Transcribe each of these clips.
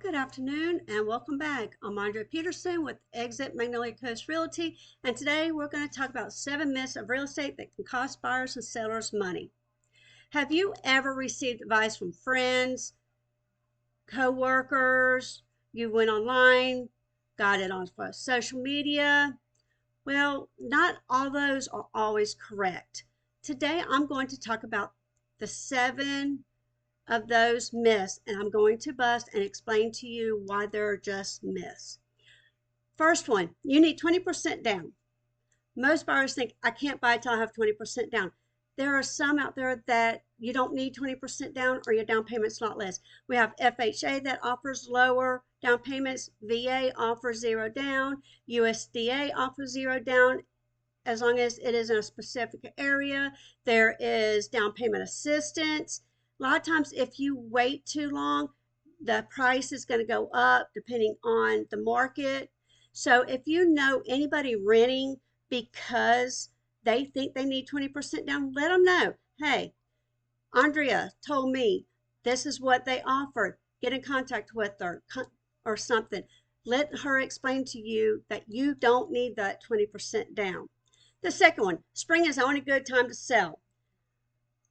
Good afternoon and welcome back. I'm Andrea Peterson with Exit Magnolia Coast Realty, and today we're going to talk about 7 myths of real estate that can cost buyers and sellers money. Have you ever received advice from friends, co-workers? You went online, got it on social media? Well, not all those are always correct. Today I'm going to talk about the 7 of those myths, and I'm going to bust and explain to you why they're just myths. First one, you need 20% down. Most buyers think I can't buy until I have 20% down. There are some out there that you don't need 20% down or your down payment's not less. We have FHA that offers lower down payments. VA offers zero down. USDA offers zero down as long as it is in a specific area. There is down payment assistance. A lot of times, if you wait too long, the price is going to go up depending on the market. So if you know anybody renting because they think they need 20% down, let them know. Hey, Andrea told me this is what they offered. Get in contact with her or something. Let her explain to you that you don't need that 20% down. The second one, spring is the only good time to sell.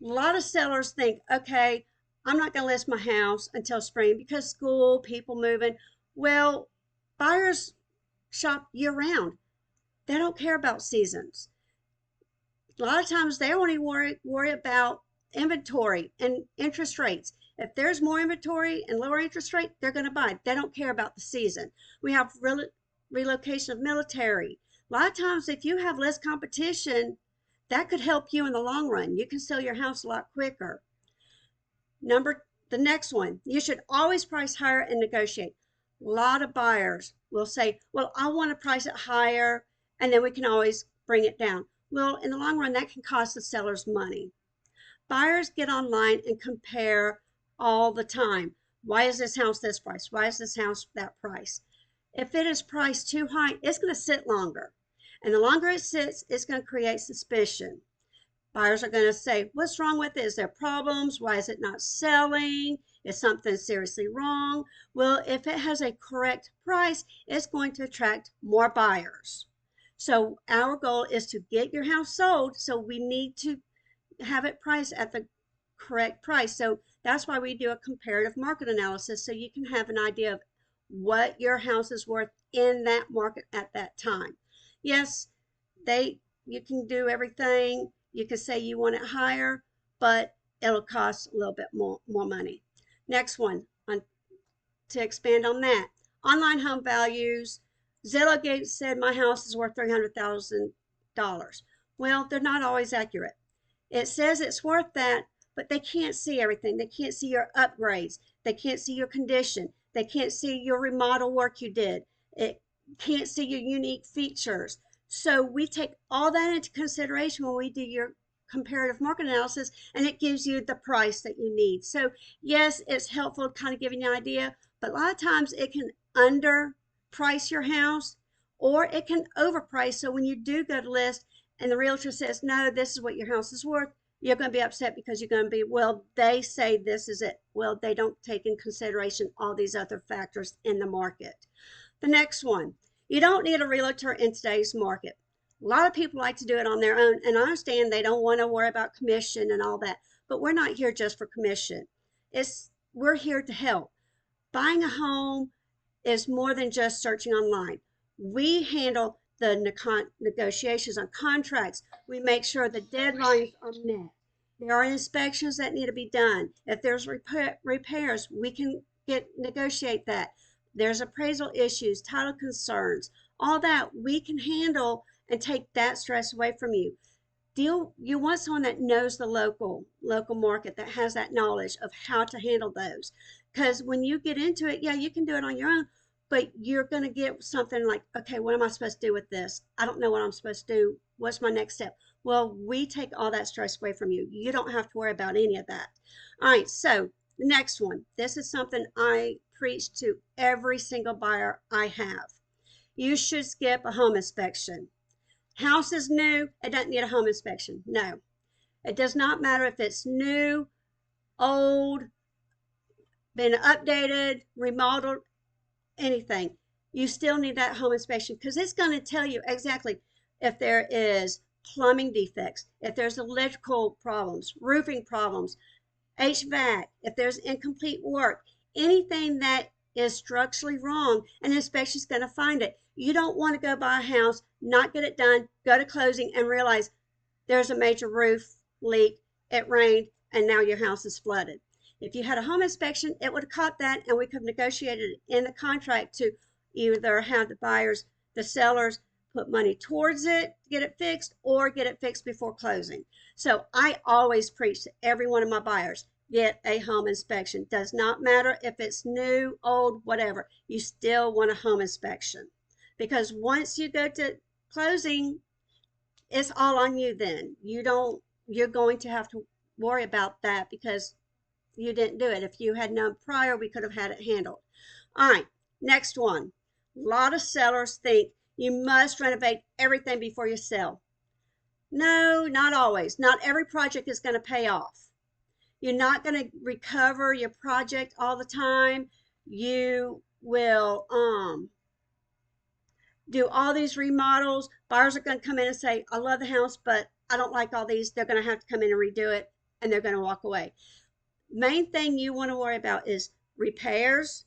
A lot of sellers think, okay, I'm not going to list my house until spring because school, people moving. Well, buyers shop year round. They don't care about seasons. A lot of times they only worry about inventory and interest rates. If there's more inventory and lower interest rate, they're going to buy. They don't care about the season. We have relocation of military. A lot of times, if you have less competition, that could help you in the long run. You can sell your house a lot quicker. The next one, you should always price higher and negotiate. A lot of buyers will say, well, I want to price it higher and then we can always bring it down. Well, in the long run, that can cost the sellers money. Buyers get online and compare all the time. Why is this house this price? Why is this house that price? If it is priced too high, it's going to sit longer. And the longer it sits, it's going to create suspicion. Buyers are going to say, what's wrong with it? Is there problems? Why is it not selling? Is something seriously wrong? Well, if it has a correct price, it's going to attract more buyers. So our goal is to get your house sold. So we need to have it priced at the correct price. So that's why we do a comparative market analysis so you can have an idea of what your house is worth in that market at that time. Yes, you can do everything. You can say you want it higher, but it'll cost a little bit more money. Next one, to expand on that, online home values. Zillow said my house is worth $300,000. Well, they're not always accurate. It says it's worth that, but they can't see everything. They can't see your upgrades. They can't see your condition. They can't see your remodel work you did. It can't see your unique features. So we take all that into consideration when we do your comparative market analysis, and it gives you the price that you need. So yes, it's helpful kind of giving you an idea, but a lot of times it can underprice your house or it can overprice. So when you do go to list and the realtor says, no, this is what your house is worth, you're going to be upset because you're going to be, well, they say this is it. Well, they don't take in consideration all these other factors in the market. The next one, you don't need a realtor in today's market. A lot of people like to do it on their own, and I understand they don't want to worry about commission and all that, but we're not here just for commission. We're here to help. Buying a home is more than just searching online. We handle the negotiations on contracts. We make sure the deadlines are met. There are inspections that need to be done. If there's repairs, we can negotiate that. There's appraisal issues, title concerns, all that we can handle and take that stress away from you. You want someone that knows the local market, that has that knowledge of how to handle those. Because when you get into it, yeah, you can do it on your own, but you're going to get something like, okay, what am I supposed to do with this? I don't know what I'm supposed to do. What's my next step? Well, we take all that stress away from you. You don't have to worry about any of that. All right, so the next one. This is something I preach to every single buyer I have. You should skip a home inspection. House is new, it doesn't need a home inspection. No, it does not matter if it's new, old, been updated, remodeled, anything, you still need that home inspection because it's going to tell you exactly if there is plumbing defects, if there's electrical problems, roofing problems, HVAC, if there's incomplete work, anything that is structurally wrong, an inspection is going to find it. You don't want to go buy a house, not get it done, go to closing, and realize there's a major roof leak, it rained, and now your house is flooded. If you had a home inspection, it would have caught that, and we could have negotiated in the contract to either have the buyers, the sellers, put money towards it, get it fixed, or get it fixed before closing. So I always preach to every one of my buyers, get a home inspection. Does not matter if it's new, old, whatever. You still want a home inspection. Because once you go to closing, it's all on you then. You're going to have to worry about that because you didn't do it. If you had known prior, we could have had it handled. All right, next one. A lot of sellers think you must renovate everything before you sell. No, not always. Not every project is going to pay off. You're not going to recover your project all the time. You will do all these remodels. Buyers are going to come in and say, I love the house, but I don't like all these. They're going to have to come in and redo it, and they're going to walk away. Main thing you want to worry about is repairs,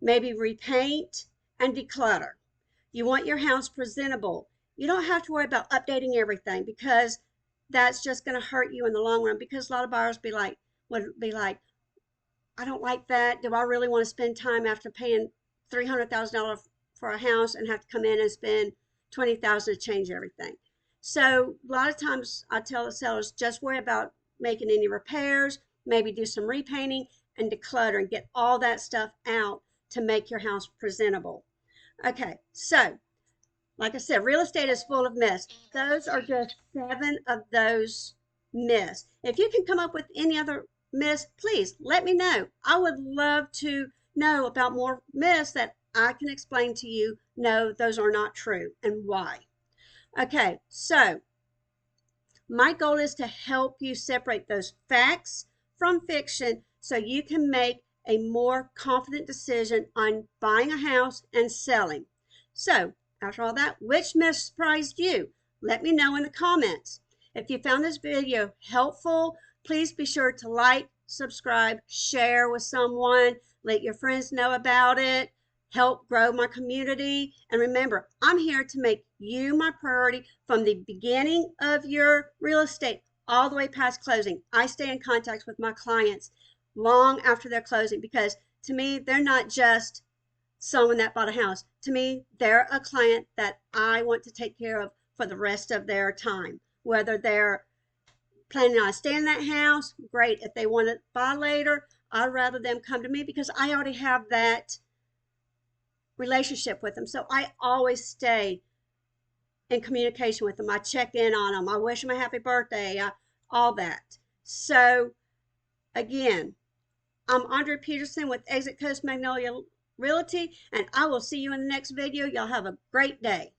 maybe repaint, and declutter. You want your house presentable. You don't have to worry about updating everything because that's just going to hurt you in the long run, because a lot of buyers would be like, I don't like that. Do I really want to spend time after paying $300,000 for a house and have to come in and spend $20,000 to change everything? So a lot of times I tell the sellers, just worry about making any repairs, maybe do some repainting and declutter and get all that stuff out to make your house presentable. Okay, so like I said, real estate is full of myths. Those are just 7 of those myths. If you can come up with any other myths, please let me know. I would love to know about more myths that I can explain to you. No, those are not true and why. Okay, so my goal is to help you separate those facts from fiction so you can make a more confident decision on buying a house and selling. So, after all that, which myth surprised you? Let me know in the comments. If you found this video helpful, please be sure to like, subscribe, share with someone, let your friends know about it, help grow my community. And remember, I'm here to make you my priority from the beginning of your real estate all the way past closing. I stay in contact with my clients long after their closing because to me, they're not just someone that bought a house. To me, they're a client that I want to take care of for the rest of their time. Whether they're planning on staying in that house, great. If they want to buy later, I'd rather them come to me because I already have that relationship with them. So I always stay in communication with them. I check in on them. I wish them a happy birthday, all that. So again, I'm Andrea Peterson with Exit Coast Magnolia Realty, and I will see you in the next video. Y'all have a great day.